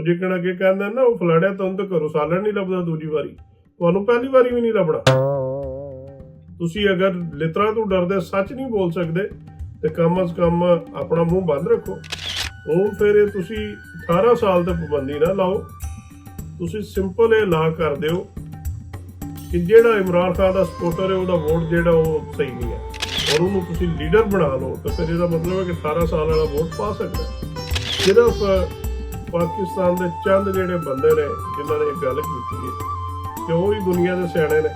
ਜਿੱਕਣ ਅੱਗੇ ਕਹਿੰਦੇ ਨਾ, ਉਹ ਫਲਾੜਿਆ ਤੁਹਾਨੂੰ ਤਾਂ ਘਰੋਂ ਸਾਲਣ ਨਹੀਂ ਲੱਭਦਾ ਦੂਜੀ ਵਾਰੀ, ਤੁਹਾਨੂੰ ਪਹਿਲੀ ਵਾਰੀ ਵੀ ਨਹੀਂ ਲੱਭਣਾ। ਤੁਸੀਂ ਅਗਰ ਲਿਤਰਾਂ ਤੋਂ ਡਰਦੇ ਸੱਚ ਨਹੀਂ ਬੋਲ ਸਕਦੇ ਤੇ ਕਮ ਅਜ਼ ਕਮ ਆਪਣਾ ਮੂੰਹ ਬੰਦ ਰੱਖੋ। ਹੁਣ ਫਿਰ ਇਹ ਤੁਸੀਂ 18 ਸਾਲ ਤੇ ਪਾਬੰਦੀ ਨਾ ਲਾਓ, ਤੁਸੀਂ ਸਿੰਪਲ ਇਹ ਲਾ ਕਰ ਦਿਓ ਕਿ ਜਿਹੜਾ ਇਮਰਾਨ ਖਾਨ ਦਾ ਸਪੋਰਟਰ ਹੈ ਉਹਦਾ ਵੋਟ ਜਿਹੜਾ ਉਹ ਸਹੀ ਨਹੀਂ ਹੈ, ਔਰ ਉਹਨੂੰ ਤੁਸੀਂ ਲੀਡਰ ਬਣਾ ਲਓ, ਤਾਂ ਫਿਰ ਇਹਦਾ ਮਤਲਬ ਹੈ ਕਿ 18 ਸਾਲ ਵਾਲਾ ਵੋਟ ਪਾ ਸਕਦਾ। ਸਿਰਫ ਪਾਕਿਸਤਾਨ ਦੇ ਚੰਦ ਜਿਹੜੇ ਬੰਦੇ ਨੇ ਜਿਨ੍ਹਾਂ ਨੇ ਇਹ ਗੱਲ ਕੀਤੀ ਹੈ, ਤੇ ਉਹ ਹੀ ਦੁਨੀਆ ਦੇ ਸਿਆਣੇ ਨੇ।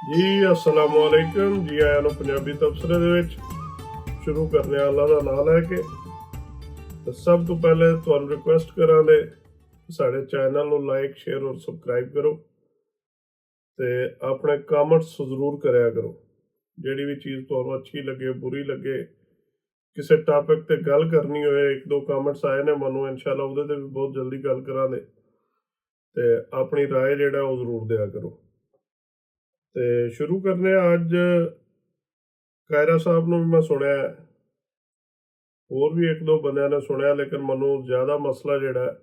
जी अस्सलाम वालेकुम, जी आया ਨੂੰ ਪੰਜਾਬੀ ਤਬਸਰੇ ਦੇ ਵਿੱਚ ਸ਼ੁਰੂ ਕਰਨੇ ਆ ਅੱਲਾ ਦਾ ਨਾਮ ਲੈ ਕੇ। ਤੇ ਸਭ ਤੋਂ ਪਹਿਲੇ ਤੁਹਾਨੂੰ ਰਿਕੁਐਸਟ ਕਰਾਂਗੇ ਸਾਡੇ ਚੈਨਲ ਨੂੰ ਲਾਈਕ ਸ਼ੇਅਰ ਔਰ ਸਬਸਕ੍ਰਾਈਬ ਕਰੋ ਤੇ ਆਪਣੇ ਕਮੈਂਟਸ ਜ਼ਰੂਰ ਕਰਿਆ ਕਰੋ। ਜਿਹੜੀ ਵੀ ਚੀਜ਼ ਤੁਹਾਨੂੰ ਅੱਛੀ ਲੱਗੇ ਬੁਰੀ ਲੱਗੇ, ਕਿਸੇ ਟਾਪਿਕ ਤੇ ਗੱਲ ਕਰਨੀ ਹੋਏ, ਇੱਕ ਦੋ ਕਮੈਂਟਸ ਆਏ ਨੇ ਮੈਨੂੰ, ਇਨਸ਼ਾਅੱਲਾ ਉਹਦੇ ਤੇ ਵੀ ਬਹੁਤ ਜਲਦੀ ਗੱਲ ਕਰਾਂਗੇ ਤੇ ਆਪਣੀ ਰਾਏ ਜਿਹੜਾ ਉਹ ਜ਼ਰੂਰ ਦਿਆ ਕਰੋ। ਤੇ ਸ਼ੁਰੂ ਕਰਨੇ ਆ। ਅੱਜ ਕਾਇਰਾ ਸਾਹਿਬ ਨੂੰ ਵੀ ਮੈਂ ਸੁਣਿਆ, ਹੋਰ ਵੀ ਇੱਕ ਦੋ ਬੰਦਿਆਂ ਨੇ ਸੁਣਿਆ, ਲੇਕਿਨ ਮੈਨੂੰ ਜ਼ਿਆਦਾ ਮਸਲਾ ਜਿਹੜਾ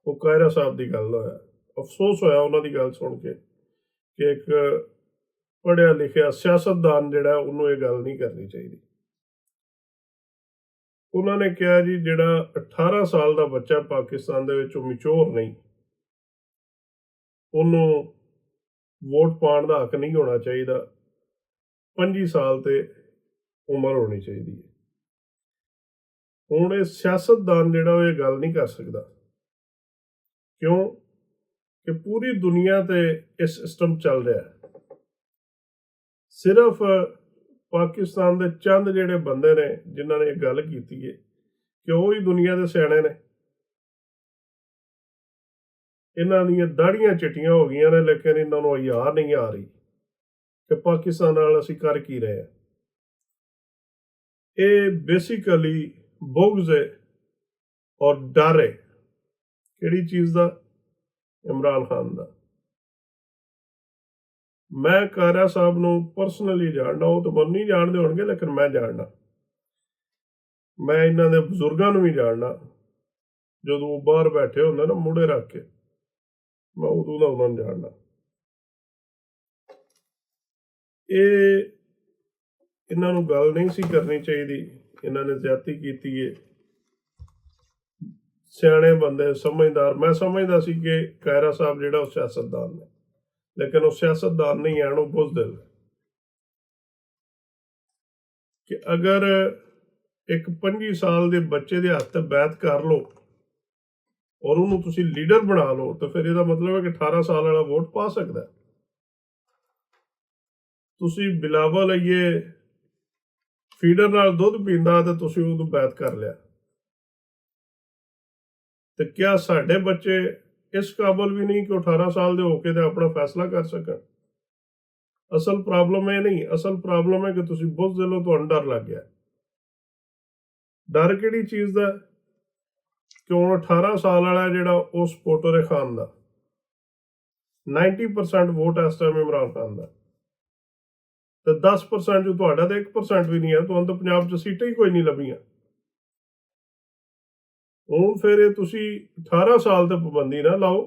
ਉਹ ਕਾਇਰਾ ਸਾਹਿਬ ਦੀ ਗੱਲ ਹੋਇਆ। ਅਫਸੋਸ ਹੋਇਆ ਉਹਨਾਂ ਦੀ ਗੱਲ ਸੁਣ ਕੇ ਕਿ ਇੱਕ ਪੜ੍ਹਿਆ ਲਿਖਿਆ ਸਿਆਸਤਦਾਨ ਜਿਹੜਾ ਉਹਨੂੰ ਇਹ ਗੱਲ ਨਹੀਂ ਕਰਨੀ ਚਾਹੀਦੀ। ਉਹਨਾਂ ਨੇ ਕਿਹਾ ਜੀ ਜਿਹੜਾ 18 ਸਾਲ ਦਾ ਬੱਚਾ ਪਾਕਿਸਤਾਨ ਦੇ ਵਿੱਚ ਉਹ ਮੈਚੁਰ ਨਹੀਂ, ਉਹਨੂੰ ਵੋਟ ਪਾਉਣ ਦਾ ਹੱਕ ਨਹੀਂ ਹੋਣਾ ਚਾਹੀਦਾ, 25 ਸਾਲ ਤੇ ਉਮਰ ਹੋਣੀ ਚਾਹੀਦੀ ਹੈ। ਹੁਣ ਇਹ ਸਿਆਸਤਦਾਨ ਜਿਹੜਾ ਉਹ ਇਹ ਗੱਲ ਨਹੀਂ ਕਰ ਸਕਦਾ। ਕਿਉਂ? ਕਿ ਪੂਰੀ ਦੁਨੀਆ ਤੇ ਇਹ ਸਿਸਟਮ ਚੱਲ ਰਿਹਾ ਹੈ। ਸਿਰਫ ਪਾਕਿਸਤਾਨ ਦੇ ਚੰਦ ਜਿਹੜੇ ਬੰਦੇ ਨੇ ਜਿਨ੍ਹਾਂ ਨੇ ਇਹ ਗੱਲ ਕੀਤੀ ਹੈ ਕਿ ਉਹ ਹੀ ਦੁਨੀਆ ਦੇ ਸਿਆਣੇ ਨੇ। ਇਹਨਾਂ ਦੀਆਂ ਦਾੜੀਆਂ ਚਿੱਟੀਆਂ ਹੋ ਗਈਆਂ ਨੇ, ਲੇਕਿਨ ਇਹਨਾਂ ਨੂੰ ਯਾਦ ਨਹੀਂ ਆ ਰਹੀ ਕਿ ਪਾਕਿਸਤਾਨ ਨਾਲ ਅਸੀਂ ਕਰ ਕੀ ਰਹੇ ਹਾਂ। ਇਹ ਬੇਸਿਕਲੀ ਬੁਗਜ਼ ਹੈ ਔਰ ਡਰ ਹੈ। ਕਿਹੜੀ ਚੀਜ਼ ਦਾ? ਇਮਰਾਨ ਖਾਨ ਦਾ। ਮੈਂ ਕਾਇਰਾ ਸਾਹਿਬ ਨੂੰ ਪਰਸਨਲੀ ਜਾਣਦਾ, ਉਹ ਤਾਂ ਮੈਨੂੰ ਨਹੀਂ ਜਾਣਦੇ ਹੋਣਗੇ, ਲੇਕਿਨ ਮੈਂ ਜਾਣਦਾ। ਮੈਂ ਇਹਨਾਂ ਦੇ ਬਜ਼ੁਰਗਾਂ ਨੂੰ ਵੀ ਜਾਣਦਾ। ਜਦੋਂ ਉਹ ਬਾਹਰ ਬੈਠੇ ਹੁੰਦੇ ਨਾ ਮੂਹਰੇ ਰੱਖ ਕੇ, ਮੈਂ ਉਦੋਂ ਦਾ ਉਹਨਾਂ ਨੂੰ ਜਾਣਦਾ। ਇਹਨਾਂ ਨੂੰ ਗੱਲ ਨਹੀਂ ਸੀ ਕਰਨੀ ਚਾਹੀਦੀ, ਇਹਨਾਂ ਨੇ ਜ਼ਿਆਦਤੀ ਕੀਤੀ ਹੈ। ਸਿਆਣੇ ਬੰਦੇ, ਸਮਝਦਾਰ, ਮੈਂ ਸਮਝਦਾ ਸੀ ਕਿ ਕਾਇਰਾ ਸਾਹਿਬ ਜਿਹੜਾ ਉਹ ਸਿਆਸਤਦਾਨ ਨੇ, ਲੇਕਿਨ ਉਹ ਸਿਆਸਤਦਾਨ ਨਹੀਂ ਆਣ, ਉਹ ਬੁਜ਼ਦਿਲ ਕਿ ਅਗਰ ਇੱਕ 25 ਸਾਲ ਦੇ ਬੱਚੇ ਦੇ ਹੱਥ ਬੈਠ ਕਰ ਲਓ ਔਰ ਉਹਨੂੰ ਤੁਸੀਂ ਲੀਡਰ ਬਣਾ ਲਓ, ਤਾਂ ਫਿਰ ਇਹਦਾ ਮਤਲਬ ਹੈ ਕਿ 18 ਸਾਲ ਵਾਲਾ ਵੋਟ ਪਾ ਸਕਦਾ। ਤੁਸੀਂ ਬਿਲਾਵਲ ਆਈਏ ਫੀਡਰ ਨਾਲ ਦੁੱਧ ਪੀਂਦਾ ਤੇ ਤੁਸੀਂ ਉਹਨੂੰ ਬੈਠ ਕਰ ਲਿਆ, ਤੇ ਕਿਆ ਸਾਡੇ ਬੱਚੇ ਇਸ ਕਾਬਲ ਵੀ ਨਹੀਂ ਕਿ 18 ਸਾਲ ਦੇ ਹੋ ਕੇ ਤੇ ਆਪਣਾ ਫੈਸਲਾ ਕਰ ਸਕਣ? ਅਸਲ ਪ੍ਰੋਬਲਮ ਇਹ ਨਹੀਂ, ਅਸਲ ਪ੍ਰੋਬਲਮ ਹੈ ਕਿ ਤੁਸੀਂ ਬੁਜ਼ਦਿਲ ਹੋ, ਤੁਹਾਨੂੰ ਡਰ ਲੱਗ ਗਿਆ। ਡਰ ਕਿਹੜੀ ਚੀਜ਼ ਦਾ? ਕਿ ਹੁਣ 18 ਸਾਲ ਵਾਲਾ ਜਿਹੜਾ ਉਹ ਸਪੋਰਟਰ ਹੈ ਖਾਨ ਦਾ, 90% ਵੋਟ ਇਸ ਟਾਈਮ ਇਮਰਾਨ ਖਾਨ ਦਾ, ਤੇ 10% ਜੋ ਤੁਹਾਡਾ ਤੇ 1% ਵੀ ਨਹੀਂ ਹੈ, ਤੁਹਾਨੂੰ ਤਾਂ ਪੰਜਾਬ 'ਚ ਸੀਟਾਂ ਹੀ ਕੋਈ ਨਹੀਂ ਲੱਭੀਆਂ। ਹੁਣ ਫਿਰ ਇਹ ਤੁਸੀਂ 18 ਸਾਲ ਤੇ ਪਾਬੰਦੀ ਨਾ ਲਾਓ,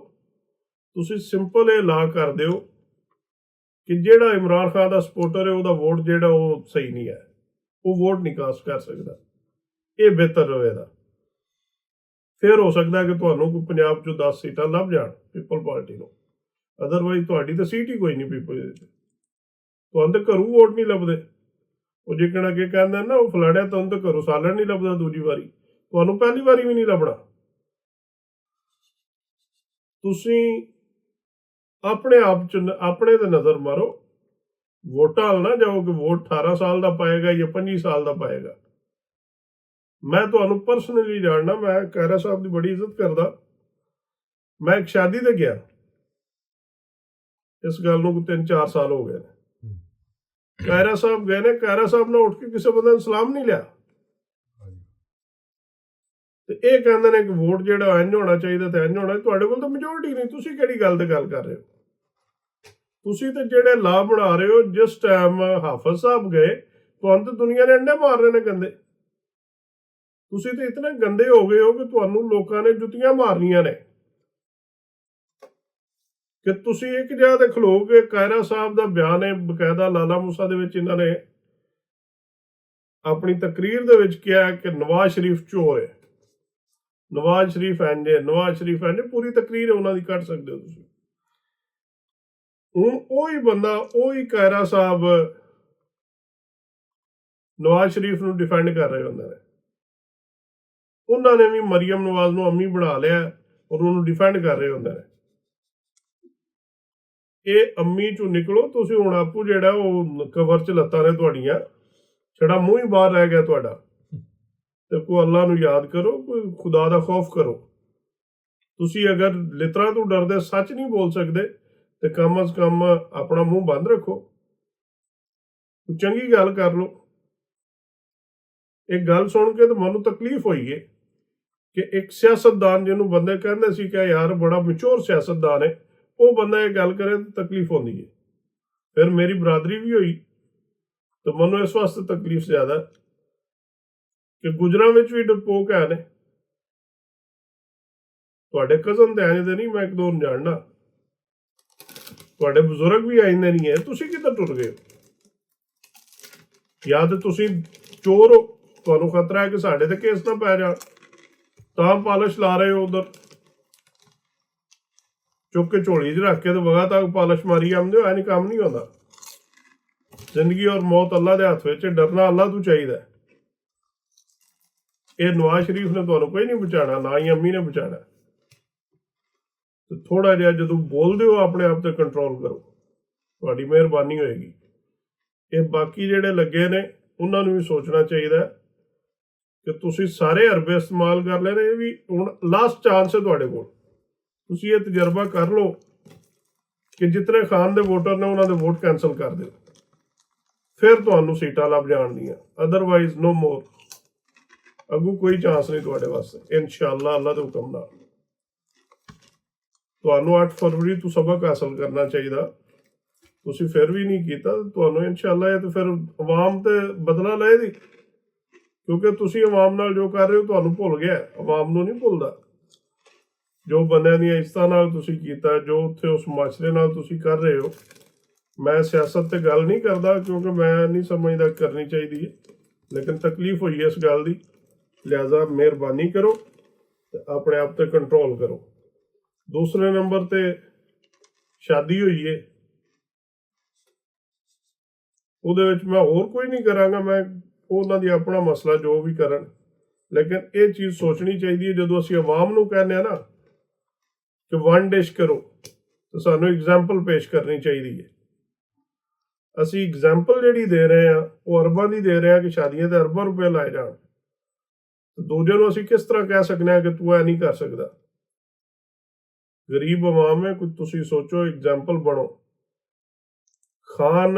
ਤੁਸੀਂ ਸਿੰਪਲ ਇਹ ਲਾ ਕਰ ਦਿਓ ਕਿ ਜਿਹੜਾ ਇਮਰਾਨ ਖਾਨ ਦਾ ਸਪੋਰਟਰ ਹੈ ਉਹਦਾ ਵੋਟ ਜਿਹੜਾ ਉਹ ਸਹੀ ਨਹੀਂ ਹੈ, ਉਹ ਵੋਟ ਨਹੀਂ ਕਾਸਟ ਕਰ ਸਕਦਾ। ਇਹ ਬਿਹਤਰ ਰਹੇਗਾ। ਫਿਰ ਹੋ ਸਕਦਾ ਕਿ ਤੁਹਾਨੂੰ ਕੋਈ ਪੰਜਾਬ 'ਚੋਂ 10 ਸੀਟਾਂ ਲੱਭ ਜਾਣ ਪੀਪਲ ਪਾਰਟੀ ਨੂੰ, ਅਦਰਵਾਈਜ਼ ਤੁਹਾਡੀ ਤਾਂ ਸੀਟ ਹੀ ਕੋਈ ਨਹੀਂ ਪੀਪਲ ਦੀ। ਤੁਹਾਨੂੰ ਤਾਂ ਘਰੋਂ ਵੋਟ ਨਹੀਂ ਲੱਭਦੇ। ਉਹ ਜਿੱਕਣ ਅੱਗੇ ਕਹਿੰਦੇ ਨਾ, ਉਹ ਫਲਾੜਿਆ ਤੁਹਾਨੂੰ ਤਾਂ ਘਰੋਂ ਸਾਲਣ ਨਹੀਂ ਲੱਭਦਾ ਦੂਜੀ ਵਾਰੀ, ਤੁਹਾਨੂੰ ਪਹਿਲੀ ਵਾਰੀ ਵੀ ਨਹੀਂ ਲੱਭਣਾ। ਤੁਸੀਂ ਆਪਣੇ ਆਪ 'ਚ ਆਪਣੇ ਤੇ ਨਜ਼ਰ ਮਾਰੋ, ਵੋਟਾਂ ਵੱਲ ਨਾ ਜਾਓ ਕਿ ਵੋਟ 18 ਸਾਲ ਦਾ ਪਾਏਗਾ ਜਾਂ 25 ਸਾਲ ਦਾ ਪਾਏਗਾ। ਮੈਂ ਤੁਹਾਨੂੰ ਪਰਸਨਲੀ ਜਾਣਦਾ, ਮੈਂ ਖਹਿਰਾ ਸਾਹਿਬ ਦੀ ਬੜੀ ਇੱਜ਼ਤ ਕਰਦਾ। ਮੈਂ ਇੱਕ ਸ਼ਾਦੀ ਤੇ ਗਿਆ, ਇਸ ਗੱਲ ਨੂੰ 3-4 ਸਾਲ ਹੋ ਗਏ ਨੇ। ਖਹਿਰਾ ਸਾਹਿਬ ਗਏ ਨੇ, ਖਹਿਰਾ ਸਾਹਿਬ ਨੇ ਉੱਠ ਕੇ ਕਿਸੇ ਬੰਦੇ ਨੂੰ ਸਲਾਮ ਨਹੀਂ ਲਿਆ। ਤੇ ਇਹ ਕਹਿੰਦੇ ਨੇ ਕਿ ਵੋਟ ਜਿਹੜਾ ਇੰਝ ਹੋਣਾ ਚਾਹੀਦਾ ਤੇ ਇੰਝ ਹੋਣਾ। ਤੁਹਾਡੇ ਕੋਲ ਤਾਂ ਮੈਜੋਰਟੀ ਨਹੀਂ, ਤੁਸੀਂ ਕਿਹੜੀ ਗੱਲ ਤੇ ਗੱਲ ਕਰ ਰਹੇ ਹੋ? ਤੁਸੀਂ ਤੇ ਜਿਹੜੇ ਲਾਅ ਬਣਾ ਰਹੇ ਹੋ, ਜਿਸ ਟਾਈਮ ਹਾਫਿਜ਼ ਸਾਹਿਬ ਗਏ, ਤੁਹਾਨੂੰ ਤਾਂ ਦੁਨੀਆ ਨੇ ਅੰਡੇ ਮਾਰ ਰਹੇ ਨੇ ਗੰਦੇ। ਤੁਸੀਂ ਤੇ ਇਤਨੇ ਗੰਦੇ ਹੋ ਗਏ ਹੋ ਕਿ ਤੁਹਾਨੂੰ ਲੋਕਾਂ ਨੇ ਜੁੱਤੀਆਂ ਮਾਰਨੀਆਂ ਨੇ ਕਿ ਤੁਸੀਂ ਇੱਕ ਜਗ੍ਹਾ ਤੇ ਖਲੋ ਕੇ। ਖਹਿਰਾ ਸਾਹਿਬ ਦਾ ਬਿਆਨ ਹੈ ਬਕਾਇਦਾ, ਲਾਲਾ ਮੂਸਾ ਦੇ ਵਿੱਚ ਇਹਨਾਂ ਨੇ ਆਪਣੀ ਤਕਰੀਰ ਦੇ ਵਿੱਚ ਕਿਹਾ ਕਿ ਨਵਾਜ਼ ਸ਼ਰੀਫ ਚੋਰ ਹੈ, ਨਵਾਜ਼ ਸ਼ਰੀਫ ਇੰਝ ਹੈ, ਨਵਾਜ਼ ਸ਼ਰੀਫ ਇੰਝ। ਪੂਰੀ ਤਕਰੀਰ ਉਹਨਾਂ ਦੀ ਕੱਢ ਸਕਦੇ ਹੋ ਤੁਸੀਂ। ਹੁਣ ਉਹੀ ਬੰਦਾ, ਉਹੀ ਖਹਿਰਾ ਸਾਹਿਬ ਨਵਾਜ਼ ਸ਼ਰੀਫ ਨੂੰ ਡਿਫੈਂਡ ਕਰ ਰਹੇ ਹੁੰਦੇ ਨੇ। ਉਹਨਾਂ ਨੇ ਵੀ ਮਰੀਮ ਨਵਾਜ਼ ਨੂੰ ਅੰਮੀ ਬਣਾ ਲਿਆ ਔਰ ਉਹਨੂੰ ਡਿਫੈਂਡ ਕਰ ਰਹੇ ਹੁੰਦੇ ਨੇ। ਇਹ ਅੰਮੀ ਚੋਂ ਨਿਕਲੋ ਤੁਸੀਂ ਹੁਣ। ਆਪੂ ਜਿਹੜਾ ਉਹ ਕਵਰ 'ਚ ਲੱਤਾਂ ਨੇ ਤੁਹਾਡੀਆਂ, ਛੜਾ ਮੂੰਹ ਹੀ ਬਾਹਰ ਰਹਿ ਗਿਆ ਤੁਹਾਡਾ। ਤੇ ਕੋਈ ਅੱਲਾ ਨੂੰ ਯਾਦ ਕਰੋ, ਕੋਈ ਖੁਦਾ ਦਾ ਖੌਫ ਕਰੋ। ਤੁਸੀਂ ਅਗਰ ਲਿਤਰਾਂ ਤੋਂ ਡਰਦੇ ਸੱਚ ਨਹੀਂ ਬੋਲ ਸਕਦੇ ਤੇ ਕਮ ਅਜ਼ ਕਮ ਆਪਣਾ ਮੂੰਹ ਬੰਦ ਰੱਖੋ, ਚੰਗੀ ਗੱਲ ਕਰ ਲਓ। ਇੱਕ ਗੱਲ ਸੁਣ ਕੇ ਤਾਂ ਮੈਨੂੰ ਤਕਲੀਫ ਹੋਈ ਹੈ ਕਿ ਇੱਕ ਸਿਆਸਤਦਾਨ ਜਿਹਨੂੰ ਬੰਦੇ ਕਹਿੰਦੇ ਸੀ ਕਿ ਯਾਰ ਬੜਾ ਮੈਚੁਰ ਸਿਆਸਤਦਾਨ ਹੈ, ਉਹ ਬੰਦਾ ਇਹ ਗੱਲ ਕਰੇ ਤਾਂ ਤਕਲੀਫ ਹੁੰਦੀ ਹੈ। ਫਿਰ ਮੇਰੀ ਬਰਾਦਰੀ ਵੀ ਹੋਈ ਤੇ ਮੈਨੂੰ ਇਸ ਵਾਸਤੇ ਤਕਲੀਫ ਜ਼ਿਆਦਾ ਕਿ ਗੁਜਰਾਂ ਵਿੱਚ ਵੀ ਡਰਪੋਕ ਹੈ ਨੇ। ਤੁਹਾਡੇ ਕਜ਼ਨ ਤੇ ਆਏ ਦੇ ਨਹੀਂ, ਮੈਂ ਇੱਕ ਦੋ ਨੂੰ ਜਾਣਦਾ। ਤੁਹਾਡੇ ਬਜ਼ੁਰਗ ਵੀ ਆਇੰਦੇ ਨਹੀਂ ਹੈ। ਤੁਸੀਂ ਕਿੱਧਰ ਟੁਰ ਗਏ ਹੋ? ਜਾਂ ਤੇ ਤੁਸੀਂ ਚੋਰ ਹੋ, ਤੁਹਾਨੂੰ ਖਤਰਾ ਹੈ ਕਿ ਸਾਡੇ ਤੇ ਕੇਸ ਨਾ ਪੈ ਜਾਣ, ਤਾਂ ਪਾਲਿਸ਼ ਲਾ ਰਹੇ ਹੋ। ਉਧਰ ਚੁੱਕ ਕੇ ਝੋਲੀ 'ਚ ਰੱਖ ਕੇ ਤੇ ਵਗਾ ਤੱਕ ਪਾਲਿਸ਼ ਮਾਰੀ ਆਉਂਦੇ ਹੋ। ਐ ਨਹੀਂ ਕੰਮ ਨਹੀਂ ਹੁੰਦਾ। ਜ਼ਿੰਦਗੀ ਔਰ ਮੌਤ ਅੱਲਾ ਦੇ ਹੱਥ ਵਿੱਚ, ਡਰਨਾ ਅੱਲਾ ਤੋਂ ਚਾਹੀਦਾ। ਇਹ ਨਵਾਜ਼ ਸ਼ਰੀਫ ਨੇ ਤੁਹਾਨੂੰ ਕੋਈ ਨਹੀਂ ਬਚਾਉਣਾ, ਨਾ ਹੀ ਅੰਮੀ ਨੇ ਬਚਾਉਣਾ। ਤੇ ਥੋੜਾ ਜਿਹਾ ਜਦੋਂ ਬੋਲਦੇ ਹੋ ਆਪਣੇ ਆਪ ਤੇ ਕੰਟਰੋਲ ਕਰੋ, ਤੁਹਾਡੀ ਮਿਹਰਬਾਨੀ ਹੋਏਗੀ। ਇਹ ਬਾਕੀ ਜਿਹੜੇ ਲੱਗੇ ਨੇ ਉਹਨਾਂ ਨੂੰ ਵੀ ਸੋਚਣਾ ਚਾਹੀਦਾ ਕਿ ਤੁਸੀਂ ਸਾਰੇ ਹਰਬੇ ਇਸਤੇਮਾਲ ਕਰ ਲੈਣੇ। ਇਹ ਵੀ ਹੁਣ ਲਾਸਟ ਚਾਂਸ ਹੈ ਤੁਹਾਡੇ ਕੋਲ। ਤੁਸੀਂ ਇਹ ਤਜਰਬਾ ਕਰ ਲਓ ਕਿ ਜਿਤਨੇ ਖਾਨ ਦੇ ਵੋਟਰ ਨੇ ਉਹਨਾਂ ਦੇ ਵੋਟ ਕੈਂਸਲ ਕਰ ਦਿਓ, ਫਿਰ ਤੁਹਾਨੂੰ ਸੀਟਾਂ ਲੱਭ ਜਾਣਗੀਆਂ। ਅਦਰਵਾਈਜ਼ ਨੋ ਮੋਰ। ਅੱਗੂ ਕੋਈ ਚਾਂਸ ਨਹੀਂ ਤੁਹਾਡੇ ਵਾਸਤੇ, ਇਨਸ਼ਾਅੱਲਾ ਅੱਲਾ ਦੇ ਹੁਕਮ ਨਾਲ। ਤੁਹਾਨੂੰ 8 ਫਰਵਰੀ ਤੋਂ ਸਬਕ ਹਾਸਲ ਕਰਨਾ ਚਾਹੀਦਾ। ਤੁਸੀਂ ਫਿਰ ਵੀ ਨਹੀਂ ਕੀਤਾ। ਤੁਹਾਨੂੰ ਇਨਸ਼ਾਅੱਲਾ ਇਹ ਤਾਂ ਫਿਰ ਆਵਾਮ ਤੇ ਬਦਲਾ ਲਏਗੀ, ਕਿਉਂਕਿ ਤੁਸੀਂ ਆਵਾਮ ਨਾਲ ਜੋ ਕਰ ਰਹੇ ਹੋ ਤੁਹਾਨੂੰ ਭੁੱਲ ਗਿਆ। ਆਵਾਮ ਨੂੰ ਨਹੀਂ ਭੁੱਲਦਾ। ਜੋ ਬੰਦਿਆਂ ਦੀਆਂ ਇੱਜ਼ਤਾਂ ਨਾਲ ਤੁਸੀਂ ਕੀਤਾ, ਜੋ ਉੱਥੇ ਉਸ ਮਾਸ਼ਰੇ ਨਾਲ ਤੁਸੀਂ ਕਰ ਰਹੇ ਹੋ। ਮੈਂ ਸਿਆਸਤ ਤੇ ਗੱਲ ਨਹੀਂ ਕਰਦਾ ਕਿਉਂਕਿ ਮੈਂ ਨਹੀਂ ਸਮਝਦਾ ਕਰਨੀ ਚਾਹੀਦੀ ਹੈ, ਲੇਕਿਨ ਤਕਲੀਫ ਹੋਈ ਹੈ ਇਸ ਗੱਲ ਦੀ। ਲਿਹਾਜ਼ਾ ਮਿਹਰਬਾਨੀ ਕਰੋ ਤੇ ਆਪਣੇ ਆਪ ਤੇ ਕੰਟਰੋਲ ਕਰੋ। ਦੂਸਰੇ ਨੰਬਰ ਤੇ ਸ਼ਾਦੀ ਹੋਈ ਹੈ, ਉਹਦੇ ਵਿੱਚ ਮੈਂ ਹੋਰ ਕੋਈ ਨਹੀਂ ਕਰਾਂਗਾ। ਮੈਂ ਉਹਨਾਂ ਦੀ ਆਪਣਾ ਮਸਲਾ ਜੋ ਵੀ ਕਰਨ, ਲੇਕਿਨ ਇਹ ਚੀਜ਼ ਸੋਚਣੀ ਚਾਹੀਦੀ ਹੈ ਜਦੋਂ ਅਸੀਂ ਆਵਾਮ ਨੂੰ ਕਹਿੰਦੇ ਹਾਂ ਨਾ ਕਿ ਵਨ ਡਿਸ਼ ਕਰੋ, ਤਾਂ ਸਾਨੂੰ ਐਗਜ਼ਾਮਪਲ ਪੇਸ਼ ਕਰਨੀ ਚਾਹੀਦੀ ਹੈ। ਅਸੀਂ ਐਗਜ਼ਾਮਪਲ ਜਿਹੜੀ ਦੇ ਰਹੇ ਹਾਂ ਉਹ ਅਰਬਾਂ ਦੀ ਦੇ ਰਹੇ ਹਾਂ ਕਿ ਸ਼ਾਦੀਆਂ ਤੇ ਅਰਬਾਂ ਰੁਪਏ ਲਾਏ ਜਾਣ। ਦੂਜੇ ਨੂੰ ਅਸੀਂ ਕਿਸ ਤਰ੍ਹਾਂ ਕਹਿ ਸਕਦੇ ਹਾਂ ਕਿ ਤੂੰ ਇਹ ਨਹੀਂ ਕਰ ਸਕਦਾ? ਗਰੀਬ ਆਵਾਮ ਹੈ, ਕੁਝ ਤੁਸੀਂ ਸੋਚੋ, ਐਗਜ਼ਾਮਪਲ ਬਣੋ। ਖਾਨ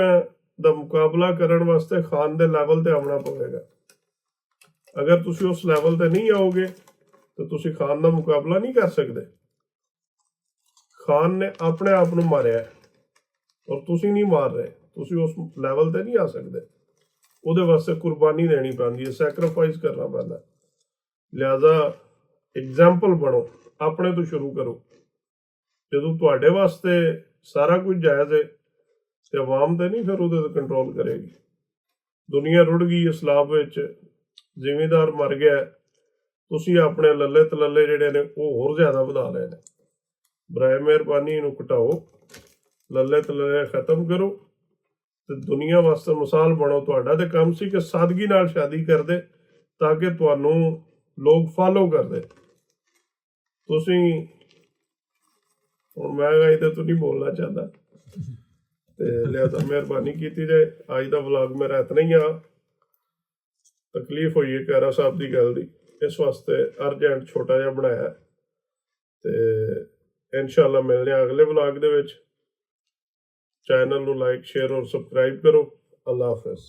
ਦਾ ਮੁਕਾਬਲਾ ਕਰਨ ਵਾਸਤੇ ਖਾਨ ਦੇ ਲੈਵਲ ਤੇ ਆਉਣਾ ਪਵੇਗਾ। ਅਗਰ ਤੁਸੀਂ ਉਸ ਲੈਵਲ ਤੇ ਨਹੀਂ ਆਓਗੇ ਤਾਂ ਤੁਸੀਂ ਖਾਨ ਦਾ ਮੁਕਾਬਲਾ ਨਹੀਂ ਕਰ ਸਕਦੇ। ਖਾਨ ਨੇ ਆਪਣੇ ਆਪ ਨੂੰ ਮਾਰਿਆ ਔਰ ਤੁਸੀਂ ਨਹੀਂ ਮਾਰ ਰਹੇ। ਤੁਸੀਂ ਉਸ ਲੈਵਲ ਤੇ ਨਹੀਂ ਆ ਸਕਦੇ। ਉਹਦੇ ਵਾਸਤੇ ਕੁਰਬਾਨੀ ਦੇਣੀ ਪੈਂਦੀ ਹੈ, ਸੈਕਰੀਫਾਈਸ ਕਰਨਾ ਪੈਂਦਾ। ਲਿਹਾਜ਼ਾ ਐਗਜ਼ਾਮਪਲ ਬਣੋ, ਆਪਣੇ ਤੋਂ ਸ਼ੁਰੂ ਕਰੋ। ਜਦੋਂ ਤੁਹਾਡੇ ਵਾਸਤੇ ਸਾਰਾ ਕੁਝ ਜਾਇਜ਼ ਹੈ ਤੇ ਆਵਾਮ ਤੇ ਨਹੀਂ ਫਿਰ ਉਹਦੇ ਤੇ ਕੰਟਰੋਲ ਕਰੇਗੀ। ਦੁਨੀਆ ਰੁੜ ਗਈ ਇਸਲਾਮ ਵਿੱਚ, ਜ਼ਿਮੀਂਦਾਰ ਮਰ ਗਿਆ, ਤੁਸੀਂ ਆਪਣੇ ਲੱਲੇ ਤਲੱਲੇ ਜਿਹੜੇ ਨੇ ਉਹ ਹੋਰ ਜ਼ਿਆਦਾ ਵਧਾ ਲਏ ਨੇ। ਬਰਾਏ ਮਿਹਰਬਾਨੀ ਇਹਨੂੰ ਘਟਾਓ, ਲੱਲੇ ਤਲੱਲੇ ਖਤਮ ਕਰੋ ਤੇ ਦੁਨੀਆ ਵਾਸਤੇ ਮਿਸਾਲ ਬਣੋ। ਤੁਹਾਡਾ ਤੇ ਕੰਮ ਸੀ ਕਿ ਸਾਦਗੀ ਨਾਲ ਸ਼ਾਦੀ ਕਰਦੇ ਤਾਂ ਕਿ ਤੁਹਾਨੂੰ ਲੋਕ ਫਾਲੋ ਕਰਦੇ। ਤੁਸੀਂ ਹੁਣ ਮੈਂ ਗਾਈ ਤੇ ਤੂੰ ਨਹੀਂ ਬੋਲਣਾ ਚਾਹੁੰਦਾ ਤੇ ਲਿਆਦਾ ਮਿਹਰਬਾਨੀ ਕੀਤੀ ਜਾਏ। ਅੱਜ ਦਾ ਵਲੌਗ ਮੇਰਾ ਇਤਨਾ ਹੀ ਆ। ਤਕਲੀਫ ਹੋਈ ਹੈ ਕੈਰਾ ਸਾਹਿਬ ਦੀ ਗੱਲ ਦੀ, ਇਸ ਵਾਸਤੇ ਅਰਜੈਂਟ ਛੋਟਾ ਜਿਹਾ ਬਣਾਇਆ ਤੇ ਇਨਸ਼ਾਅੱਲਾ ਮਿਲਦੇ ਹਾਂ ਅਗਲੇ ਵਲੌਗ ਦੇ ਵਿੱਚ। ਚੈਨਲ ਨੂੰ ਲਾਈਕ ਸ਼ੇਅਰ ਔਰ ਸਬਸਕ੍ਰਾਈਬ ਕਰੋ। ਅੱਲਾ ਹਾਫਿਜ਼।